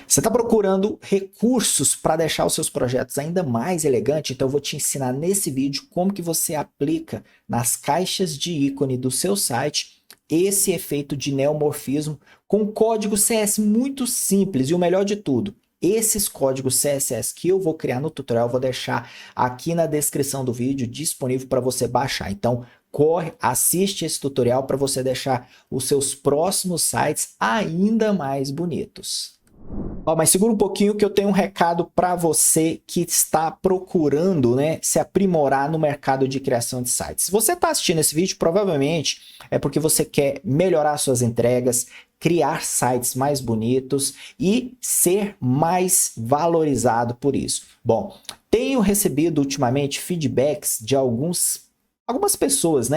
Você está procurando recursos para deixar os seus projetos ainda mais elegantes? Então eu vou te ensinar nesse vídeo como que você aplica nas caixas de ícone do seu site esse efeito de neomorfismo com código CS muito simples e o melhor de tudo, esses códigos CSS que eu vou criar no tutorial eu vou deixar aqui na descrição do vídeo disponível para você baixar. Então corre, assiste esse tutorial para você deixar os seus próximos sites ainda mais bonitos. Mas segura um pouquinho que eu tenho um recado para você que está procurando, se aprimorar no mercado de criação de sites. Se você está assistindo esse vídeo, provavelmente é porque você quer melhorar suas entregas, criar sites mais bonitos e ser mais valorizado por isso. Bom, tenho recebido ultimamente feedbacks de algumas pessoas,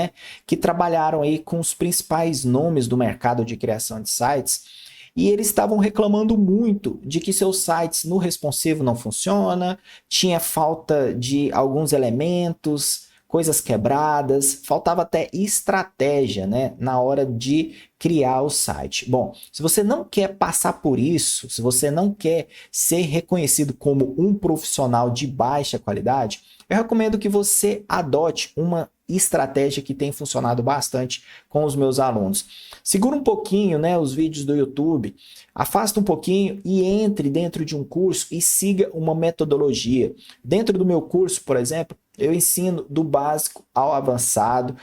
que trabalharam aí com os principais nomes do mercado de criação de sites. E eles estavam reclamando muito de que seus sites no responsivo não funciona, tinha falta de alguns elementos, coisas quebradas, faltava até estratégia, na hora de criar o site. Bom, se você não quer passar por isso, se você não quer ser reconhecido como um profissional de baixa qualidade, eu recomendo que você adote uma estratégia que tem funcionado bastante com os meus alunos. Segura um pouquinho, os vídeos do YouTube, afasta um pouquinho e entre dentro de um curso e siga uma metodologia. Dentro do meu curso, por exemplo, eu ensino do básico ao avançado,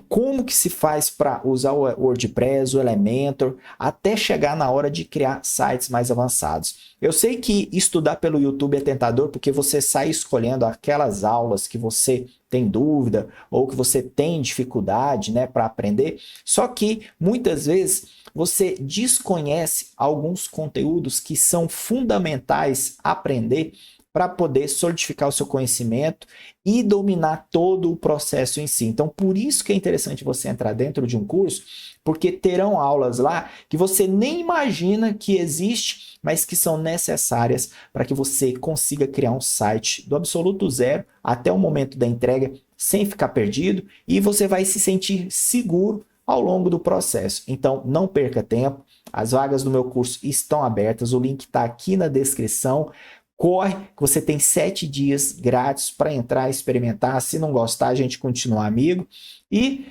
como que se faz para usar o WordPress, o Elementor, até chegar na hora de criar sites mais avançados. Eu sei que estudar pelo YouTube é tentador, porque você sai escolhendo aquelas aulas que você tem dúvida ou que você tem dificuldade, para aprender. Só que muitas vezes você desconhece alguns conteúdos que são fundamentais aprender para poder solidificar o seu conhecimento e dominar todo o processo em si. Então, por isso que é interessante você entrar dentro de um curso, porque terão aulas lá que você nem imagina que existe, mas que são necessárias para que você consiga criar um site do absoluto zero até o momento da entrega, sem ficar perdido, e você vai se sentir seguro ao longo do processo. Então, não perca tempo, as vagas do meu curso estão abertas, o link está aqui na descrição. Corre, que você tem 7 dias grátis para entrar e experimentar. Se não gostar, a gente continua amigo. E,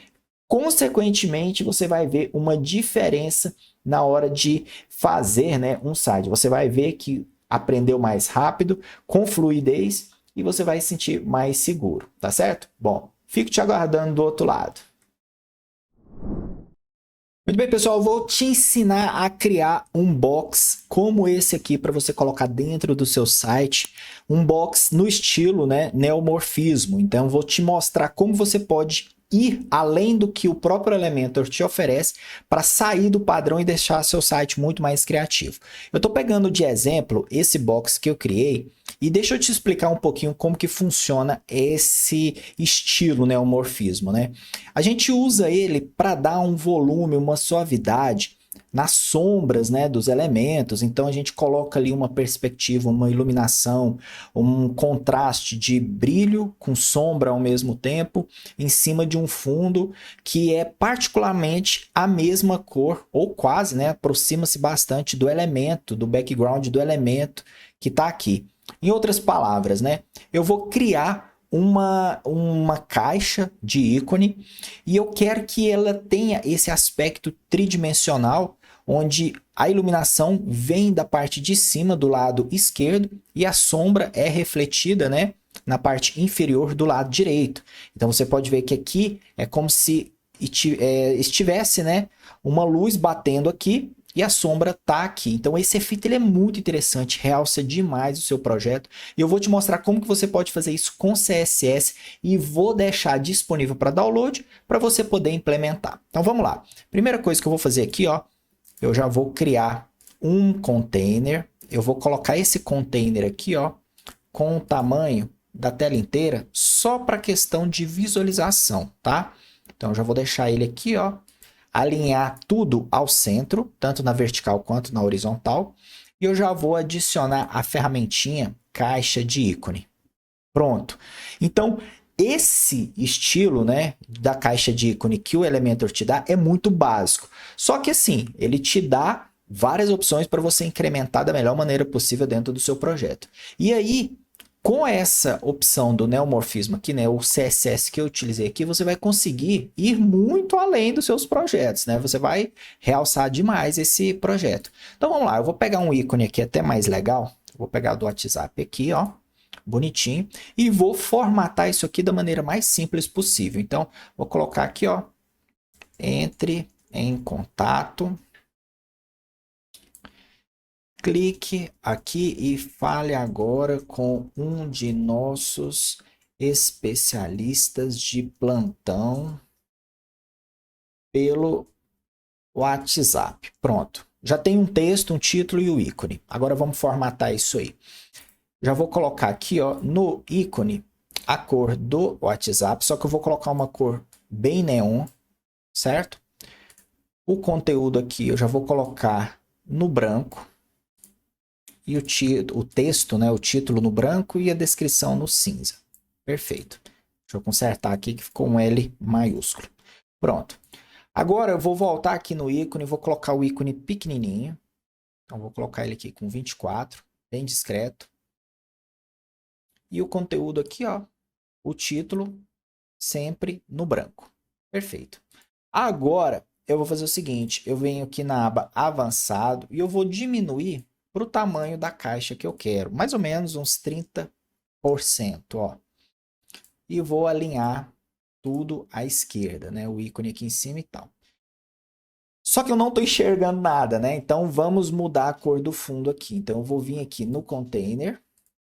consequentemente, você vai ver uma diferença na hora de fazer um site. Você vai ver que aprendeu mais rápido, com fluidez, e você vai se sentir mais seguro, tá certo? Bom, fico te aguardando do outro lado. Muito bem, pessoal, eu vou te ensinar a criar um box como esse aqui para você colocar dentro do seu site, um box no estilo neomorfismo. Então, eu vou te mostrar como você pode ir além do que o próprio Elementor te oferece para sair do padrão e deixar seu site muito mais criativo. Eu estou pegando de exemplo esse box que eu criei e deixa eu te explicar um pouquinho como que funciona esse estilo neomorfismo, A gente usa ele para dar um volume, uma suavidade nas sombras dos elementos. Então a gente coloca ali uma perspectiva, uma iluminação, um contraste de brilho com sombra ao mesmo tempo em cima de um fundo que é particularmente a mesma cor ou quase, aproxima-se bastante do elemento, do background do elemento que está aqui. Em outras palavras, eu vou criar uma caixa de ícone e eu quero que ela tenha esse aspecto tridimensional, onde a iluminação vem da parte de cima do lado esquerdo e a sombra é refletida, na parte inferior do lado direito. Então você pode ver que aqui é como se estivesse, uma luz batendo aqui e a sombra está aqui. Então esse efeito ele é muito interessante, realça demais o seu projeto. E eu vou te mostrar como que você pode fazer isso com CSS e vou deixar disponível para download para você poder implementar. Então vamos lá. Primeira coisa que eu vou fazer aqui, eu já vou criar um container. Eu vou colocar esse container aqui, com o tamanho da tela inteira, só para questão de visualização, tá? Então já vou deixar ele aqui, alinhar tudo ao centro, tanto na vertical quanto na horizontal. E eu já vou adicionar a ferramentinha caixa de ícone. Pronto. Então, esse estilo, da caixa de ícone que o Elementor te dá é muito básico. Só que assim, ele te dá várias opções para você incrementar da melhor maneira possível dentro do seu projeto. E aí, com essa opção do neomorfismo aqui, né, o CSS que eu utilizei aqui, você vai conseguir ir muito além dos seus projetos, né? Você vai realçar demais esse projeto. Então vamos lá, eu vou pegar um ícone aqui até mais legal. Vou pegar do WhatsApp aqui, ó, bonitinho, e vou formatar isso aqui da maneira mais simples possível. Então, vou colocar aqui, ó, entre em contato. Clique aqui e fale agora com um de nossos especialistas de plantão pelo WhatsApp. Pronto. Já tem um texto, um título e o ícone. Agora vamos formatar isso aí. Já vou colocar aqui, ó, no ícone a cor do WhatsApp, só que eu vou colocar uma cor bem neon, certo? O conteúdo aqui eu já vou colocar no branco. E o texto, né, o título no branco e a descrição no cinza. Perfeito. Deixa eu consertar aqui que ficou um L maiúsculo. Pronto. Agora eu vou voltar aqui no ícone, vou colocar o ícone pequenininho. Então vou colocar ele aqui com 24, bem discreto. E o conteúdo aqui, ó, o título sempre no branco. Perfeito. Agora eu vou fazer o seguinte, eu venho aqui na aba avançado e eu vou diminuir para o tamanho da caixa que eu quero, mais ou menos uns 30%, ó. E vou alinhar tudo à esquerda, né? O ícone aqui em cima e tal. Só que eu não estou enxergando nada, né? Então vamos mudar a cor do fundo aqui. Então eu vou vir aqui no container,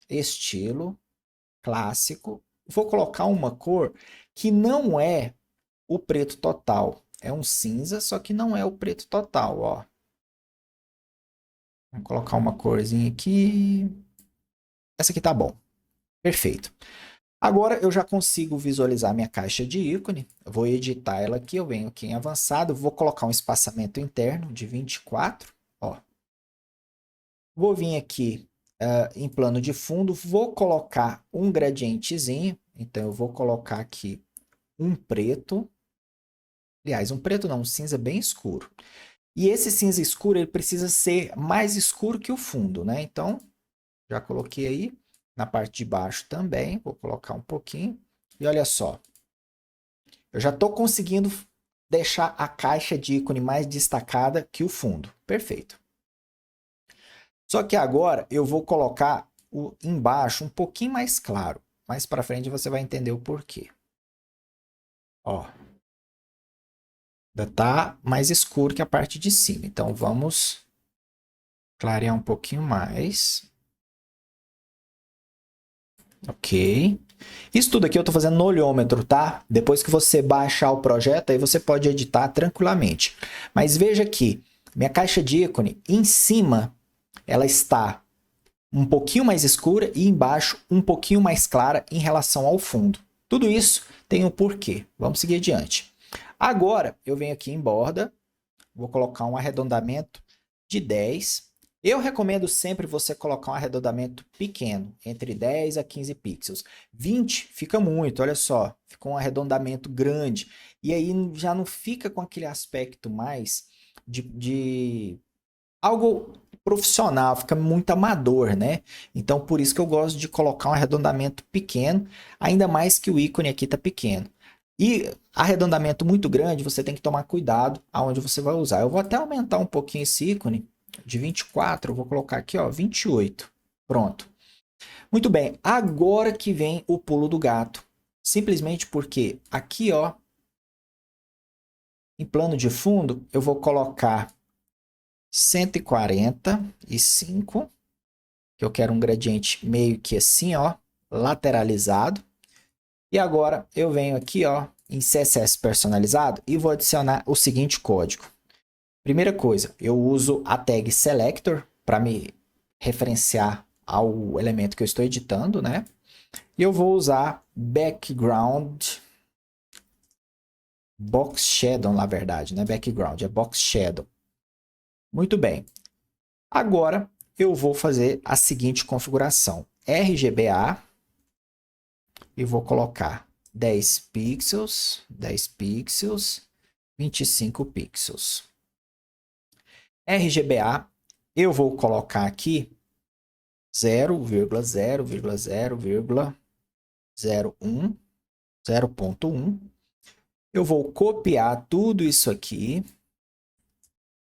estilo, clássico. Vou colocar uma cor que não é o preto total. É um cinza, só que não é o preto total, ó. Vou colocar uma corzinha aqui. Essa aqui tá bom. Perfeito. Agora eu já consigo visualizar minha caixa de ícone. Eu vou editar ela aqui. Eu venho aqui em avançado. Vou colocar um espaçamento interno de 24. Ó. Vou vir aqui em plano de fundo. Vou colocar um gradientezinho. Então eu vou colocar aqui um preto. Aliás, um preto não, um cinza bem escuro. E esse cinza escuro ele precisa ser mais escuro que o fundo, né? Então, já coloquei aí na parte de baixo também. Vou colocar um pouquinho. E olha só. Eu já estou conseguindo deixar a caixa de ícone mais destacada que o fundo. Perfeito. Só que agora eu vou colocar o embaixo um pouquinho mais claro. Mais para frente você vai entender o porquê. Ó. Ainda tá mais escuro que a parte de cima. Então vamos clarear um pouquinho mais. Ok. Isso tudo aqui eu estou fazendo no olhômetro, tá? Depois que você baixar o projeto, aí você pode editar tranquilamente. Mas veja aqui, minha caixa de ícone, em cima, ela está um pouquinho mais escura e embaixo um pouquinho mais clara em relação ao fundo. Tudo isso tem um porquê. Vamos seguir adiante. Agora, eu venho aqui em borda, vou colocar um arredondamento de 10. Eu recomendo sempre você colocar um arredondamento pequeno, entre 10 a 15 pixels. 20 fica muito, olha só, fica um arredondamento grande. E aí já não fica com aquele aspecto mais de algo profissional, fica muito amador, né? Então por isso que eu gosto de colocar um arredondamento pequeno, ainda mais que o ícone aqui está pequeno. E arredondamento muito grande, você tem que tomar cuidado aonde você vai usar. Eu vou até aumentar um pouquinho esse ícone de 24, eu vou colocar aqui, ó, 28. Pronto. Muito bem, agora que vem o pulo do gato. Simplesmente porque aqui, ó, em plano de fundo, eu vou colocar 145, que eu quero um gradiente meio que assim, ó, lateralizado. E agora eu venho aqui, ó, em CSS personalizado e vou adicionar o seguinte código. Primeira coisa, eu uso a tag selector para me referenciar ao elemento que eu estou editando, né? E eu vou usar background box shadow, na verdade, não é background, é box shadow. Muito bem. Agora eu vou fazer a seguinte configuração. RGBA e vou colocar 10 pixels, 25 pixels. RGBA, eu vou colocar aqui 0,0,0,01, 0,1. Eu vou copiar tudo isso aqui,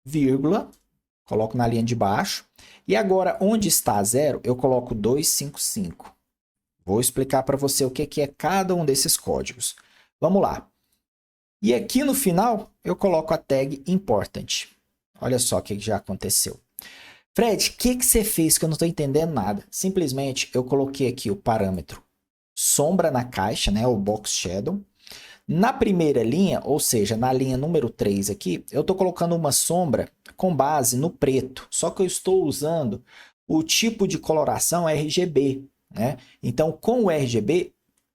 vírgula, coloco na linha de baixo. E agora, onde está zero, eu coloco 255. Vou explicar para você o que é cada um desses códigos. Vamos lá. E aqui no final, eu coloco a tag important. Olha só o que já aconteceu. Fred, o que você fez que eu não estou entendendo nada? Simplesmente eu coloquei aqui o parâmetro sombra na caixa, né, o box shadow. Na primeira linha, ou seja, na linha número 3 aqui, eu estou colocando uma sombra com base no preto. Só que eu estou usando o tipo de coloração RGB, né? Então, com o RGB,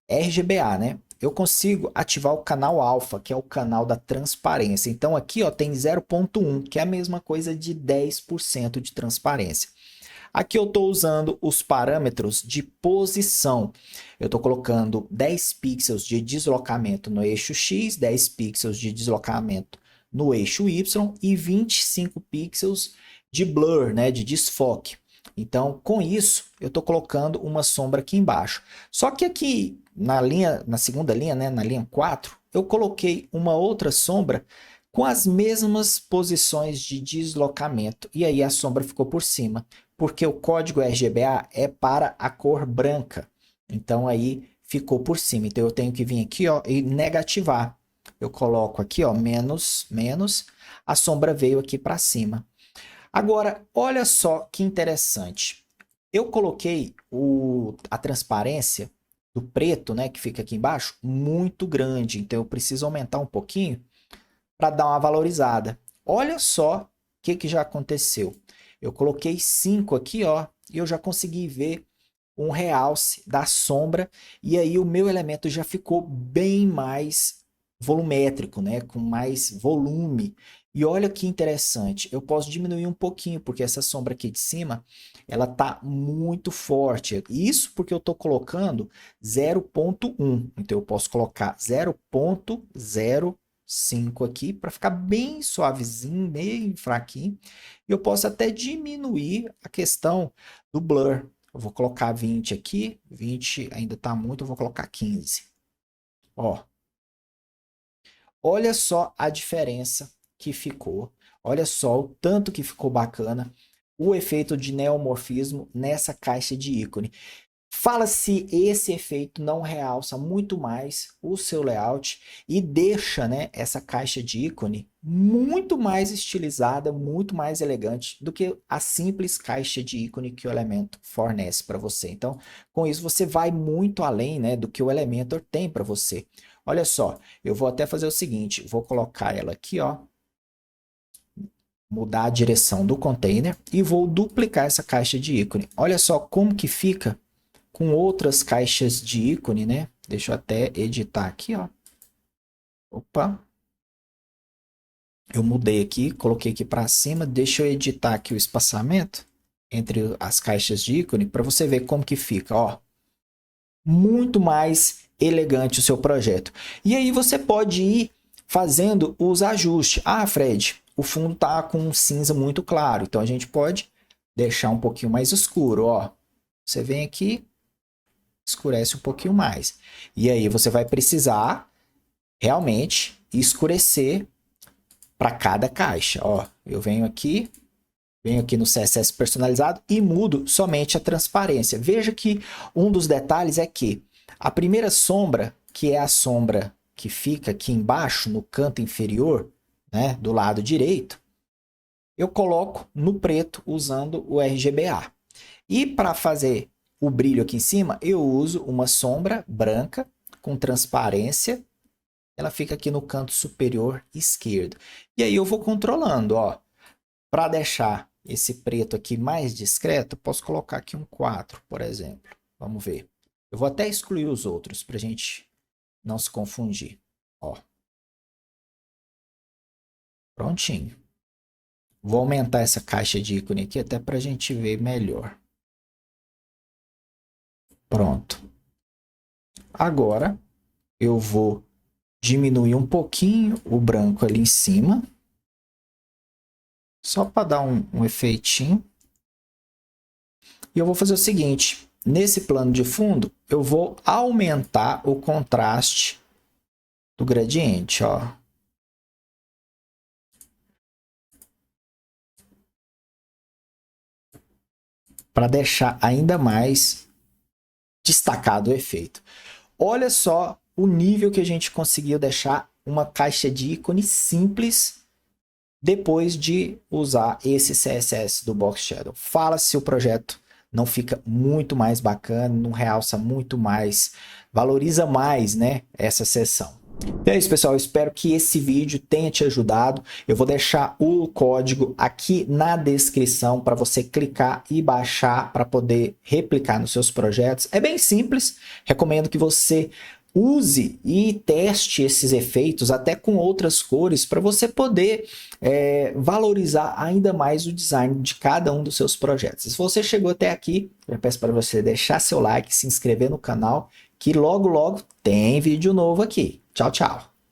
RGBA, né? Eu consigo ativar o canal alfa, que é o canal da transparência. Então, aqui ó, tem 0,1, que é a mesma coisa de 10% de transparência. Aqui eu estou usando os parâmetros de posição. Eu estou colocando 10 pixels de deslocamento no eixo X, 10 pixels de deslocamento no eixo Y e 25 pixels de blur, né, de desfoque. Então, com isso, eu estou colocando uma sombra aqui embaixo. Só que aqui na segunda linha, né, na linha 4, eu coloquei uma outra sombra com as mesmas posições de deslocamento. E aí a sombra ficou por cima, porque o código RGBA é para a cor branca. Então aí ficou por cima. Então eu tenho que vir aqui ó, e negativar. Eu coloco aqui ó, menos, menos. A sombra veio aqui para cima. Agora, olha só que interessante. Eu coloquei a transparência do preto, né, que fica aqui embaixo, muito grande. Então eu preciso aumentar um pouquinho para dar uma valorizada. Olha só o que já aconteceu. Eu coloquei 5 aqui, ó, e eu já consegui ver um realce da sombra, e aí o meu elemento já ficou bem mais volumétrico, né, com mais volume. E olha que interessante, eu posso diminuir um pouquinho, porque essa sombra aqui de cima, ela tá muito forte. Isso porque eu estou colocando 0,1, então eu posso colocar 0,05 aqui para ficar bem suavezinho, bem fraquinho. Eu posso até diminuir a questão do blur. Eu vou colocar 20 aqui, 20 ainda está muito, eu vou colocar 15. Ó, olha só a diferença que ficou. Olha só o tanto que ficou bacana o efeito de neomorfismo nessa caixa de ícone. Fala se esse efeito não realça muito mais o seu layout e deixa, né, essa caixa de ícone muito mais estilizada, muito mais elegante do que a simples caixa de ícone que o Elementor fornece para você. Então, com isso você vai muito além, né, do que o Elementor tem para você. Olha só, eu vou até fazer o seguinte, vou colocar ela aqui, ó, mudar a direção do container e vou duplicar essa caixa de ícone. Olha só como que fica com outras caixas de ícone, né? Deixa eu até editar aqui, ó. Opa. Eu mudei aqui, coloquei aqui para cima. Deixa eu editar aqui o espaçamento entre as caixas de ícone para você ver como que fica, ó. Muito mais elegante o seu projeto. E aí você pode ir fazendo os ajustes. Ah, Fred, o fundo tá com um cinza muito claro, então a gente pode deixar um pouquinho mais escuro, ó. Você vem aqui, escurece um pouquinho mais. E aí você vai precisar realmente escurecer para cada caixa. Ó, eu venho aqui no CSS personalizado e mudo somente a transparência. Veja que um dos detalhes é que a primeira sombra, que é a sombra que fica aqui embaixo, no canto inferior, né, do lado direito, eu coloco no preto usando o RGBA. E para fazer o brilho aqui em cima, eu uso uma sombra branca com transparência. Ela fica aqui no canto superior esquerdo. E aí eu vou controlando, ó. Para deixar esse preto aqui mais discreto, eu posso colocar aqui um 4, por exemplo. Vamos ver. Eu vou até excluir os outros para a gente não se confundir. Ó. Prontinho. Vou aumentar essa caixa de ícone aqui até para a gente ver melhor. Pronto. Agora eu vou diminuir um pouquinho o branco ali em cima. Só para dar um efeitinho. E eu vou fazer o seguinte, nesse plano de fundo, eu vou aumentar o contraste do gradiente, ó. Para deixar ainda mais destacado o efeito. Olha só o nível que a gente conseguiu deixar uma caixa de ícone simples depois de usar esse CSS do Box Shadow. Fala se o projeto não fica muito mais bacana, não realça muito mais, valoriza mais, né, essa seção. Então é isso, pessoal. Eu espero que esse vídeo tenha te ajudado. Eu vou deixar o código aqui na descrição para você clicar e baixar para poder replicar nos seus projetos. É bem simples. Recomendo que você use e teste esses efeitos até com outras cores para você poder valorizar ainda mais o design de cada um dos seus projetos. Se você chegou até aqui, eu peço para você deixar seu like, se inscrever no canal, que logo logo tem vídeo novo aqui. Tchau, tchau.